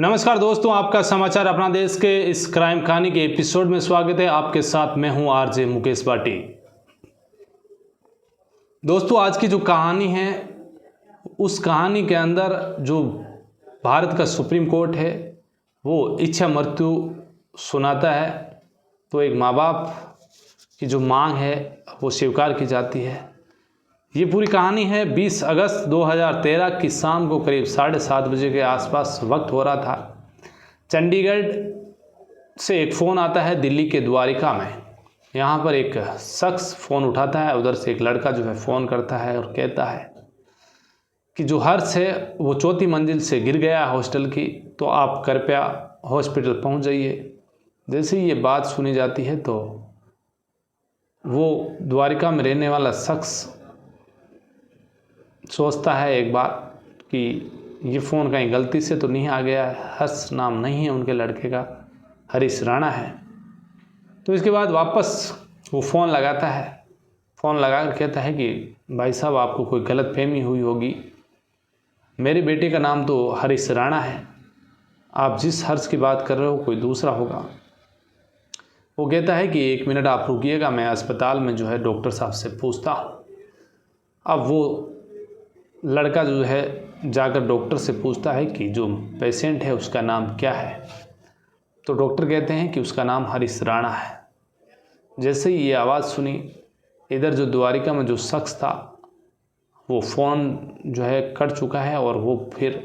नमस्कार दोस्तों, आपका समाचार अपना देश के इस क्राइम कहानी के एपिसोड में स्वागत है। आपके साथ मैं हूं आरजे मुकेश भाटी। दोस्तों, आज की जो कहानी है उस कहानी के अंदर जो भारत का सुप्रीम कोर्ट है वो इच्छा मृत्यु सुनाता है। तो एक माँ बाप की जो मांग है वो स्वीकार की जाती है। ये पूरी कहानी है 20 अगस्त 2013 की शाम को करीब 7:30 बजे के आसपास वक्त हो रहा था। चंडीगढ़ से एक फ़ोन आता है दिल्ली के द्वारिका में। यहाँ पर एक शख्स फ़ोन उठाता है, उधर से एक लड़का जो है फ़ोन करता है और कहता है कि जो हर्ष है वो 4थी मंजिल से गिर गया है हॉस्टल की, तो आप कृपया हॉस्पिटल पहुँच जाइए। जैसे ही ये बात सुनी जाती है तो वो द्वारिका में रहने वाला शख्स सोचता है एक बार कि ये फ़ोन कहीं गलती से तो नहीं आ गया है। हर्ष नाम नहीं है उनके लड़के का, हरीश राणा है। तो इसके बाद वापस वो फ़ोन लगाता है। फ़ोन लगा कर कहता है कि भाई साहब, आपको कोई गलतफहमी हुई होगी, मेरे बेटे का नाम तो हरीश राणा है, आप जिस हर्ष की बात कर रहे हो कोई दूसरा होगा। वो कहता है कि 1 मिनट आप रुकिएगा, मैं अस्पताल में जो है डॉक्टर साहब से पूछता हूँ। अब वो लड़का जो है जाकर डॉक्टर से पूछता है कि जो पेशेंट है उसका नाम क्या है। तो डॉक्टर कहते हैं कि उसका नाम हरीश राणा है। जैसे ही ये आवाज़ सुनी, इधर जो द्वारिका में जो शख्स था वो फ़ोन जो है कट चुका है और वो फिर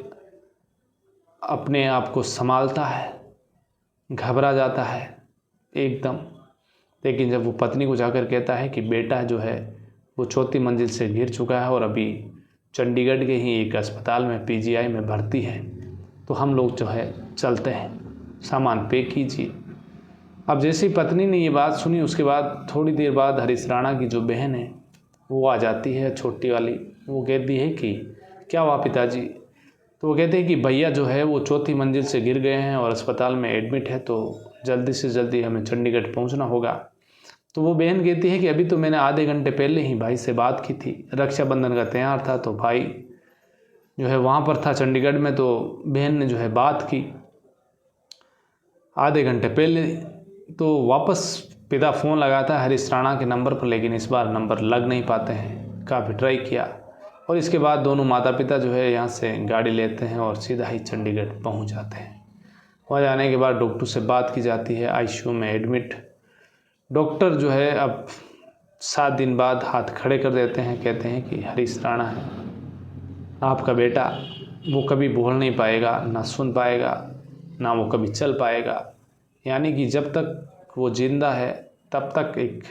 अपने आप को संभालता है, घबरा जाता है एकदम। लेकिन जब वो पत्नी को जाकर कहता है कि बेटा जो है वो 4थी मंजिल से गिर चुका है और अभी चंडीगढ़ के ही एक अस्पताल में पीजीआई में भर्ती है, तो हम लोग जो है चलते हैं, सामान पे कीजिए। अब जैसे ही पत्नी ने ये बात सुनी, उसके बाद थोड़ी देर बाद हरीश राणा की जो बहन है वो आ जाती है, छोटी वाली। वो कहती है कि क्या हुआ पिताजी? तो वो कहते हैं कि भैया जो है वो 4थी मंजिल से गिर गए हैं और अस्पताल में एडमिट है, तो जल्दी से जल्दी हमें चंडीगढ़ पहुँचना होगा। तो वो बहन कहती है कि अभी तो मैंने आधे घंटे पहले ही भाई से बात की थी, रक्षाबंधन का त्यौहार था तो भाई जो है वहाँ पर था चंडीगढ़ में, तो बहन ने जो है बात की आधे घंटे पहले। तो वापस पिता फ़ोन लगाता है हरीश राणा के नंबर पर, लेकिन इस बार नंबर लग नहीं पाते हैं। काफ़ी ट्राई किया और इसके बाद दोनों माता पिता जो है यहाँ से गाड़ी लेते हैं और सीधा ही चंडीगढ़ पहुँच जाते हैं। वहाँ जाने के बाद डॉक्टर से बात की जाती है, आईसीयू में एडमिट। डॉक्टर जो है अब 7 दिन बाद हाथ खड़े कर देते हैं, कहते हैं कि हरीश राणा है आपका बेटा, वो कभी बोल नहीं पाएगा, ना सुन पाएगा, ना वो कभी चल पाएगा। यानी कि जब तक वो जिंदा है तब तक एक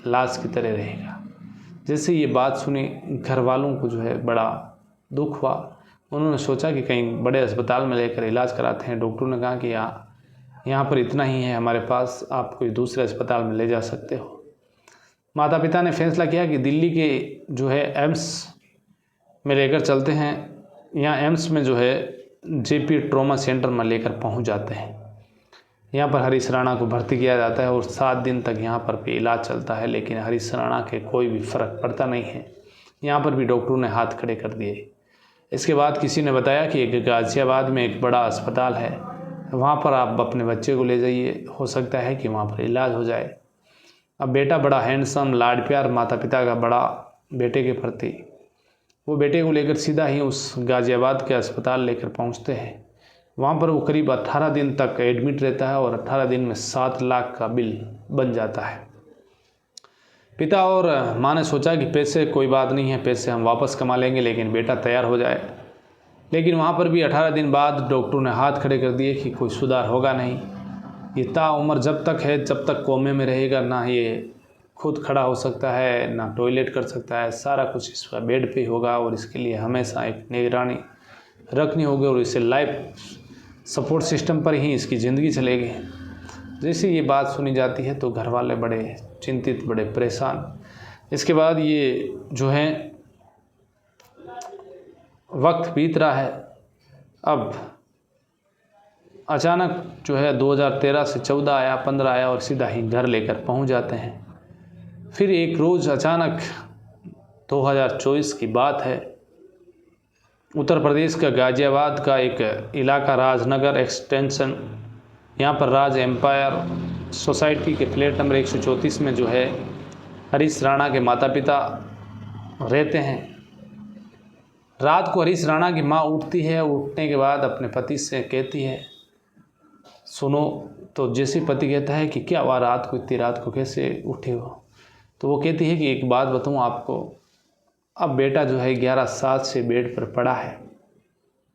लाश की तरह रहेगा। जैसे ये बात सुनी, घर वालों को जो है बड़ा दुख हुआ। उन्होंने सोचा कि कहीं बड़े अस्पताल में लेकर इलाज कराते हैं। डॉक्टर ने कहा कि यहाँ पर इतना ही है हमारे पास, आप कोई दूसरे अस्पताल में ले जा सकते हो। माता पिता ने फैसला किया कि दिल्ली के जो है एम्स में लेकर चलते हैं। यहाँ एम्स में जो है जेपी ट्रॉमा सेंटर में लेकर पहुँच जाते हैं। यहाँ पर हरीश राणा को भर्ती किया जाता है और 7 दिन तक यहाँ पर भी इलाज चलता है, लेकिन हरीश राणा के कोई भी फ़र्क पड़ता नहीं है। यहाँ पर भी डॉक्टरों ने हाथ खड़े कर दिए। इसके बाद किसी ने बताया कि एक गाज़ियाबाद में एक बड़ा अस्पताल है, वहाँ पर आप अपने बच्चे को ले जाइए, हो सकता है कि वहाँ पर इलाज हो जाए। अब बेटा बड़ा हैंडसम, लाड प्यार माता पिता का बड़ा बेटे के प्रति, वो बेटे को लेकर सीधा ही उस गाज़ियाबाद के अस्पताल लेकर पहुँचते हैं। वहाँ पर वो करीब 18 दिन तक एडमिट रहता है और 18 दिन में 7 लाख का बिल बन जाता है। पिता और माँ ने सोचा कि पैसे कोई बात नहीं है, पैसे हम वापस कमा लेंगे, लेकिन बेटा तैयार हो जाए। लेकिन वहाँ पर भी 18 दिन बाद डॉक्टरों ने हाथ खड़े कर दिए कि कोई सुधार होगा नहीं। ये ताउम्र जब तक है, जब तक कोमे में रहेगा, ना ये खुद खड़ा हो सकता है, ना टॉयलेट कर सकता है, सारा कुछ इसका बेड पे होगा और इसके लिए हमेशा एक निगरानी रखनी होगी और इसे लाइफ सपोर्ट सिस्टम पर ही इसकी ज़िंदगी चलेगी। जैसे ये बात सुनी जाती है तो घर वाले बड़े चिंतित, बड़े परेशान। इसके बाद ये जो है वक्त बीत रहा है। अब अचानक जो है 2013 से 14 आया, 15 आया और सीधा ही घर लेकर पहुंच जाते हैं। फिर एक रोज़ अचानक 2024 की बात है, उत्तर प्रदेश का गाज़ियाबाद का एक इलाका राजनगर एक्सटेंशन, यहाँ पर राज एम्पायर सोसाइटी के फ्लैट नंबर 134 में जो है हरीश राणा के माता पिता रहते हैं। रात को हरीश राणा की माँ उठती है, उठने के बाद अपने पति से कहती है सुनो, तो जैसे पति कहता है कि क्या हुआ रात को, इतनी रात को कैसे उठे हो, तो वो कहती है कि एक बात बताऊँ आपको, अब बेटा जो है 11 साल से बेड पर पड़ा है,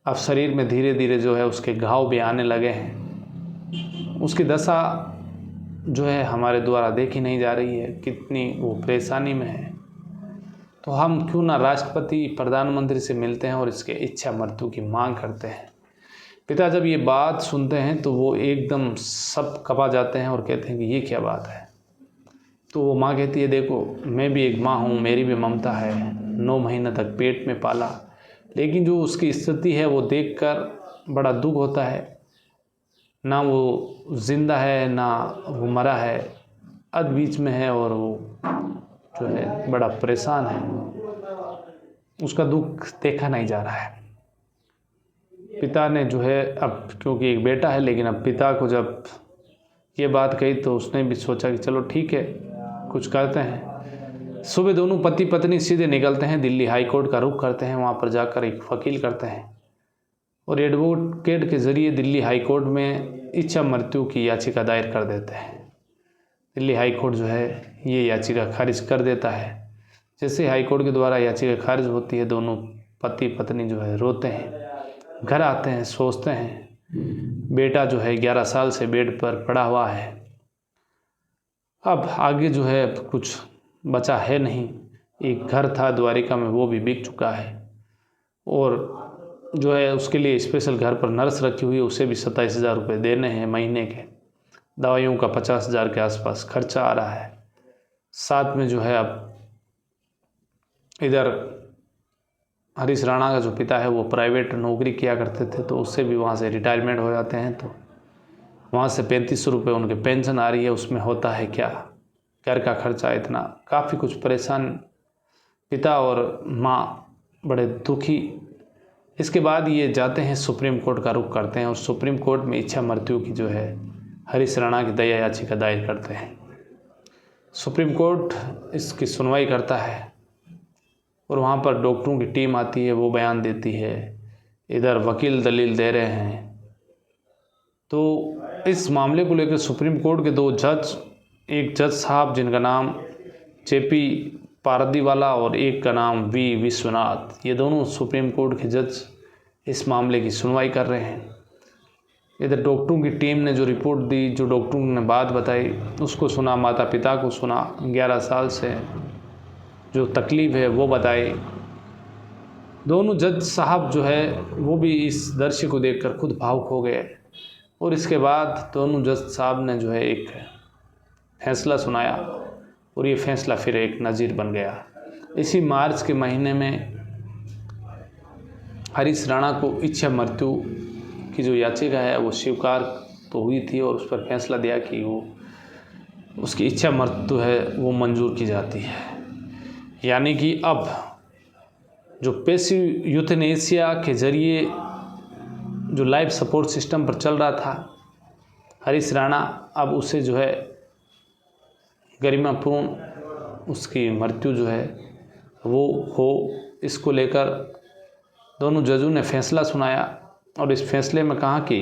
अब शरीर में धीरे धीरे जो है उसके घाव भी आने लगे हैं, उसकी दशा जो है हमारे द्वारा देखी नहीं जा रही है, कितनी वो परेशानी में है, तो हम क्यों ना राष्ट्रपति प्रधानमंत्री से मिलते हैं और इसके इच्छा मृत्यु की मांग करते हैं। पिता जब ये बात सुनते हैं तो वो एकदम सब कपा जाते हैं और कहते हैं कि ये क्या बात है। तो वो माँ कहती है देखो, मैं भी एक माँ हूँ, मेरी भी ममता है, 9 महीने तक पेट में पाला, लेकिन जो उसकी स्थिति है वो देखकर बड़ा दुख होता है, ना वो जिंदा है ना वो मरा है, अध बीच में है और वो जो है बड़ा परेशान है, उसका दुख देखा नहीं जा रहा है। पिता ने जो है, अब क्योंकि एक बेटा है, लेकिन अब पिता को जब ये बात कही तो उसने भी सोचा कि चलो ठीक है कुछ करते हैं। सुबह दोनों पति पत्नी सीधे निकलते हैं, दिल्ली हाई कोर्ट का रुख करते हैं, वहाँ पर जाकर एक वकील करते हैं और एडवोकेट के ज़रिए दिल्ली हाई कोर्ट में इच्छा मृत्यु की याचिका दायर कर देते हैं। दिल्ली हाई कोर्ट जो है ये याचिका खारिज कर देता है। जैसे हाई कोर्ट के द्वारा याचिका खारिज होती है, दोनों पति पत्नी जो है रोते हैं, घर आते हैं, सोचते हैं बेटा जो है 11 साल से बेड पर पड़ा हुआ है, अब आगे जो है कुछ बचा है नहीं। एक घर था द्वारिका में, वो भी बिक चुका है और जो है उसके लिए स्पेशल घर पर नर्स रखी हुई है, उसे भी 27,000 रुपये देने हैं महीने के, दवाइयों का 50,000 के आसपास खर्चा आ रहा है। साथ में जो है अब इधर हरीश राणा का जो पिता है वो प्राइवेट नौकरी किया करते थे, तो उससे भी वहाँ से रिटायरमेंट हो जाते हैं, तो वहाँ से 3500 रुपये उनके पेंशन आ रही है, उसमें होता है क्या, घर का खर्चा इतना, काफ़ी कुछ परेशान पिता और माँ बड़े दुखी। इसके बाद ये जाते हैं सुप्रीम कोर्ट का रुख करते हैं और सुप्रीम कोर्ट में इच्छा मृत्यु की जो है हरीश राणा की दया याचिका दायर करते हैं। सुप्रीम कोर्ट इसकी सुनवाई करता है और वहाँ पर डॉक्टरों की टीम आती है, वो बयान देती है, इधर वकील दलील दे रहे हैं। तो इस मामले को लेकर सुप्रीम कोर्ट के 2 जज, एक जज साहब जिनका नाम जेपी पारदीवाला और एक का नाम वी विश्वनाथ, ये दोनों सुप्रीम कोर्ट के जज इस मामले की सुनवाई कर रहे हैं। इधर डॉक्टरों की टीम ने जो रिपोर्ट दी, जो डॉक्टरों ने बात बताई, उसको सुना, माता पिता को सुना, 11 साल से जो तकलीफ़ है वो बताई। दोनों जज साहब जो है वो भी इस दृश्य को देखकर खुद भावुक हो गए और इसके बाद दोनों जज साहब ने जो है एक फैसला सुनाया और ये फैसला फिर एक नज़ीर बन गया। इसी मार्च के महीने में हरीश राणा को इच्छा मृत्यु की जो याचिका है वो स्वीकार तो हुई थी और उस पर फैसला दिया कि वो उसकी इच्छा मृत्यु है वो मंजूर की जाती है। यानी कि अब जो पैसिव यूथेनेसिया के ज़रिए जो लाइफ सपोर्ट सिस्टम पर चल रहा था हरीश राणा, अब उसे जो है गरिमापूर्ण उसकी मृत्यु जो है वो हो, इसको लेकर दोनों जजों ने फैसला सुनाया और इस फैसले में कहा कि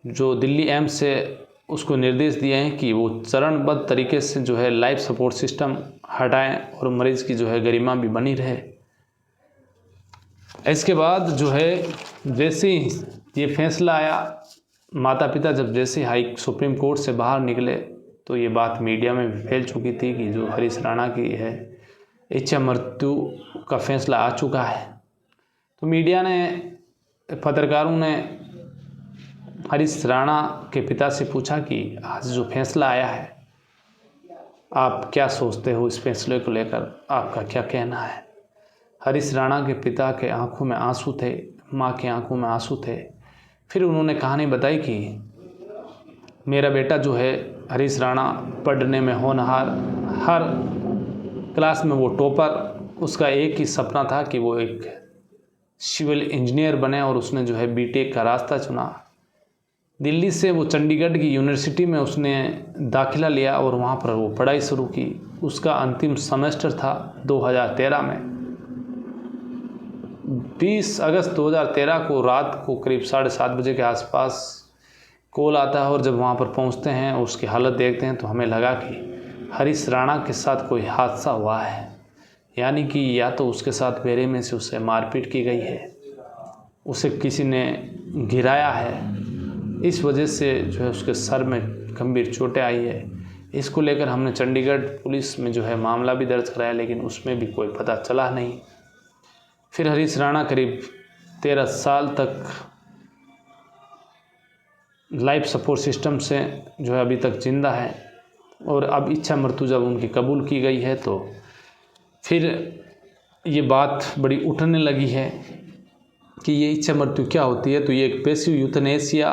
जो दिल्ली एम्स से उसको निर्देश दिए हैं कि वो चरणबद्ध तरीके से जो है लाइफ सपोर्ट सिस्टम हटाएं और मरीज़ की जो है गरिमा भी बनी रहे। इसके बाद जो है जैसे ही ये फैसला आया, माता पिता जब जैसे हाई सुप्रीम कोर्ट से बाहर निकले तो ये बात मीडिया में भी फैल चुकी थी कि जो हरीश राणा की है इच्छा मृत्यु का फैसला आ चुका है। तो मीडिया ने, पत्रकारों ने हरीश राणा के पिता से पूछा कि आज जो फैसला आया है आप क्या सोचते हो, इस फैसले को लेकर आपका क्या कहना है। हरीश राणा के पिता के आंखों में आंसू थे, माँ के आंखों में आंसू थे। फिर उन्होंने कहानी बताई कि मेरा बेटा जो है हरीश राणा पढ़ने में होनहार, हर क्लास में वो टॉपर, उसका एक ही सपना था कि वो एक सिविल इंजीनियर बने और उसने जो है बीटेक का रास्ता चुना। दिल्ली से वो चंडीगढ़ की यूनिवर्सिटी में उसने दाखिला लिया और वहाँ पर वो पढ़ाई शुरू की। उसका अंतिम सेमेस्टर था 2013 में। 20 अगस्त 2013 को रात को करीब 7:30 बजे के आसपास कॉल आता है और जब वहाँ पर पहुँचते हैं और उसकी हालत देखते हैं तो हमें लगा कि हरीश राणा के साथ कोई हादसा हुआ है, यानी कि या तो उसके साथ बेरहमी से उससे मारपीट की गई है, उसे किसी ने गिराया है, इस वजह से जो है उसके सर में गंभीर चोटें आई है। इसको लेकर हमने चंडीगढ़ पुलिस में जो है मामला भी दर्ज कराया, लेकिन उसमें भी कोई पता चला नहीं। फिर हरीश राणा करीब 13 साल तक लाइफ सपोर्ट सिस्टम से जो है अभी तक जिंदा है और अब इच्छा मृत्यु जब उनकी कबूल की गई है तो फिर ये बात बड़ी उठने लगी है कि ये इच्छा मृत्यु क्या होती है। तो ये एक पैसिव यूथनेसिया,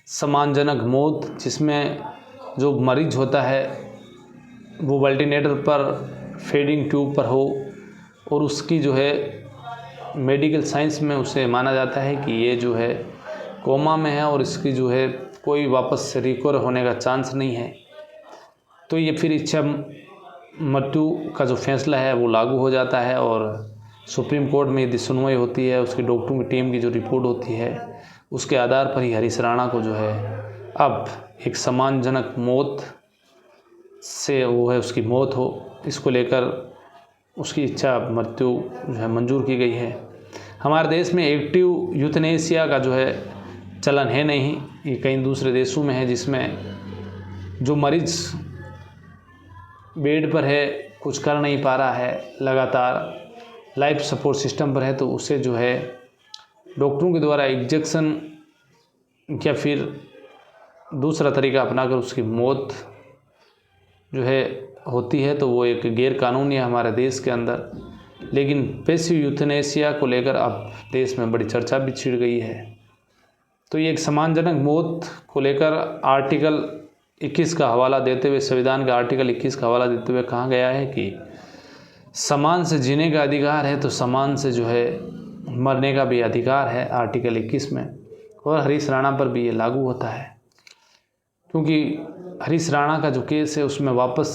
सम्मानजनक मौत, जिसमें जो मरीज होता है वो वेंटिलेटर पर, फीडिंग ट्यूब पर हो और उसकी जो है मेडिकल साइंस में उसे माना जाता है कि ये जो है कोमा में है और इसकी जो है कोई वापस से रिकवर होने का चांस नहीं है। तो ये फिर इच्छा मृत्यु का जो फैसला है वो लागू हो जाता है और सुप्रीम कोर्ट में यदि सुनवाई होती है, उसकी डॉक्टरों की टीम की जो रिपोर्ट होती है उसके आधार पर ही हरीश राणा को जो है अब एक सम्मानजनक मौत से वो है उसकी मौत हो, इसको लेकर उसकी इच्छा मृत्यु जो है मंजूर की गई है। हमारे देश में एक्टिव यूथनेसिया का जो है चलन है नहीं, ये कई दूसरे देशों में है जिसमें जो मरीज बेड पर है, कुछ कर नहीं पा रहा है, लगातार लाइफ सपोर्ट सिस्टम पर है, तो उसे जो है डॉक्टरों के द्वारा इंजेक्शन या फिर दूसरा तरीका अपनाकर उसकी मौत जो है होती है। तो वो एक गैर कानूनी है हमारे देश के अंदर। लेकिन पैसिव यूथनेसिया को लेकर अब देश में बड़ी चर्चा भी छिड़ गई है। तो ये एक सम्मानजनक मौत को लेकर आर्टिकल 21 का हवाला देते हुए, संविधान का आर्टिकल 21 का हवाला देते हुए कहा गया है कि सम्मान से जीने का अधिकार है तो सम्मान से जो है मरने का भी अधिकार है आर्टिकल 21 में। और हरीश राणा पर भी ये लागू होता है, क्योंकि हरीश राणा का जो केस है उसमें वापस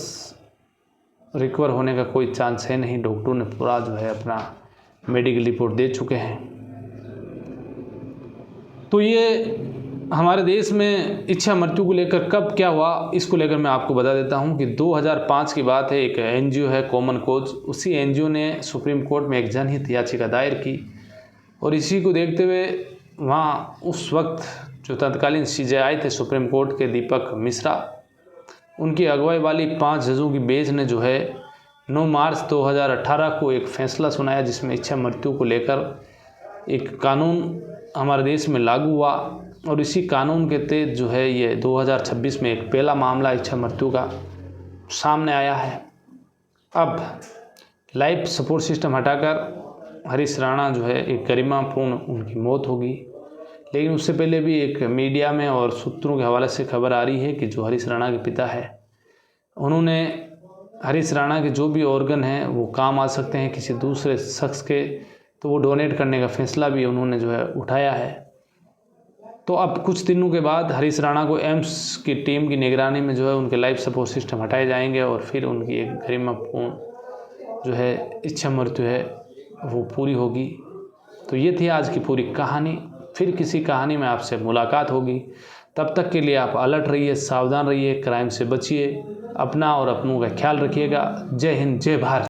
रिकवर होने का कोई चांस है नहीं। डॉक्टरों ने पूरा जो है अपना मेडिकल रिपोर्ट दे चुके हैं। तो ये हमारे देश में इच्छा मृत्यु को लेकर कब क्या हुआ, इसको लेकर मैं आपको बता देता हूं कि 2005 की बात है। एक एनजीओ है कॉमन कॉज, उसी एनजीओ ने सुप्रीम कोर्ट में एक जनहित याचिका दायर की और इसी को देखते हुए वहाँ उस वक्त जो तत्कालीन सीजेआई थे सुप्रीम कोर्ट के, दीपक मिश्रा, उनकी अगुवाई वाली 5 जजों की बेंच ने जो है 9 मार्च 2018 को एक फैसला सुनाया जिसमें इच्छा मृत्यु को लेकर एक कानून हमारे देश में लागू हुआ और इसी कानून के तहत जो है ये 2026 में एक पहला मामला इच्छा मृत्यु का सामने आया है। अब लाइफ सपोर्ट सिस्टम हटाकर हरीश राणा जो है एक गरिमापूर्ण उनकी मौत होगी। लेकिन उससे पहले भी एक मीडिया में और सूत्रों के हवाले से खबर आ रही है कि जो हरीश राणा के पिता है उन्होंने हरीश राणा के जो भी ऑर्गन हैं वो काम आ सकते हैं किसी दूसरे शख्स के, तो वो डोनेट करने का फैसला भी उन्होंने जो है उठाया है। तो अब कुछ दिनों के बाद हरीश राणा को एम्स की टीम की निगरानी में जो है उनके लाइफ सपोर्ट सिस्टम हटाए जाएंगे और फिर उनकी एक गरिमापूर्ण जो है इच्छा मृत्यु है वो पूरी होगी। तो ये थी आज की पूरी कहानी। फिर किसी कहानी में आपसे मुलाकात होगी, तब तक के लिए आप अलर्ट रहिए, सावधान रहिए, क्राइम से बचिए, अपना और अपनों का ख्याल रखिएगा। जय हिंद, जय भारत।